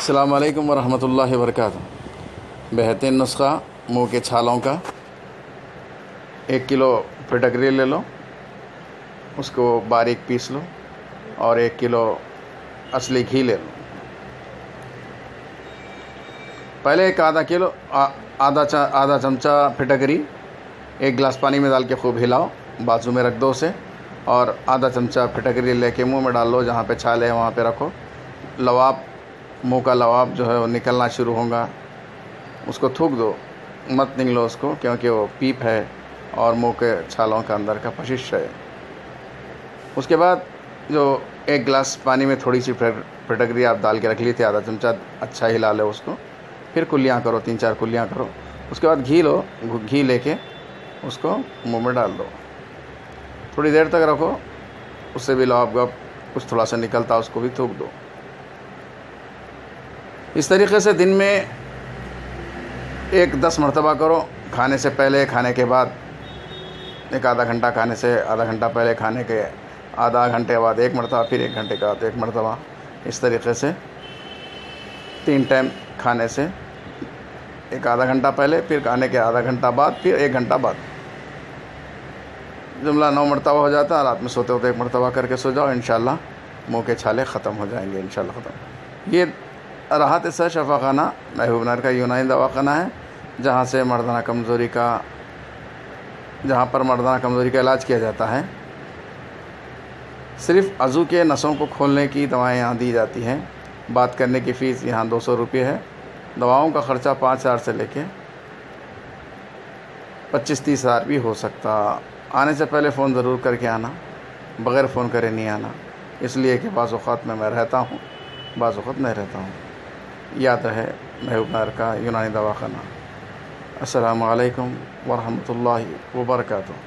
अस्सलाम वालेकुम वरहमतुल्लाहि वबरकातुहू। बेहतरीन नुस्खा मुँह के छालों का। 1 किलो फिटकरी ले लो, उसको बारीक पीस लो और 1 किलो असली घी ले लो। पहले एक आधा चमचा फिटकरी 1 गिलास पानी में डाल के खूब हिलाओ, बाजू में रख दो उसे, और आधा चमचा फिटकरी लेके मुंह में डाल लो। जहाँ पे छाले हैं वहाँ पे रखो। लवाब, मुंह का लवाब जो है वो निकलना शुरू होगा, उसको थूक दो, मत निगलो उसको, क्योंकि वो पीप है और मुंह के छालों का अंदर का पशिश है। उसके बाद जो 1 गिलास पानी में थोड़ी सी फिटकरी आप डाल के रख ली थी, आधा चमचा, अच्छा हिला लो उसको। फिर कुल्लियाँ करो, 3-4 कुल्लियाँ करो। उसके बाद घी लो, घी लेके उसको मुंह में डाल दो, थोड़ी देर तक रखो। उससे भी लवाब का कुछ थोड़ा सा निकलता, उसको भी थूक दो। इस तरीक़े से दिन में 10 मरतबा करो। खाने से पहले, खाने के बाद, एक आधा घंटा खाने से आधा घंटा पहले, खाने के आधा घंटे बाद 1 मरतबा, फिर 1 घंटे के बाद 1 मरतबा। इस तरीक़े से 3 टाइम खाने से, एक आधा घंटा पहले, फिर खाने के आधा घंटा बाद, फिर 1 घंटा बाद। जुमला 9 मरतबा हो जाता है। रात में सोते होते 1 मरतबा करके सो जाओ, इंशाअल्लाह मुँह के छाले ख़त्म हो जाएंगे, इंशाअल्लाह ख़त्म। ये राहत सर शफ़ाखाना महबूबनगर का यूनानी दवाखाना है, जहाँ पर मर्दाना कमज़ोरी का इलाज किया जाता है। सिर्फ़ अज़ू के नसों को खोलने की दवाएं यहाँ दी जाती हैं। बात करने की फ़ीस यहाँ 200 रुपये है। दवाओं का ख़र्चा 5,000 से लेके 25-30 हज़ार भी हो सकता। आने से पहले फ़ोन ज़रूर करके आना, बग़ैर फ़ोन करे नहीं आना, इसलिए कि बाज़ औक़ात में मैं रहता हूँ, बाज़ औक़ात नहीं रहता हूँ। याद रहे, महबूबनगर का यूनानी दवाखाना। अस्सलामु अलैकुम वरहमतुल्लाहि वबरकातुहू।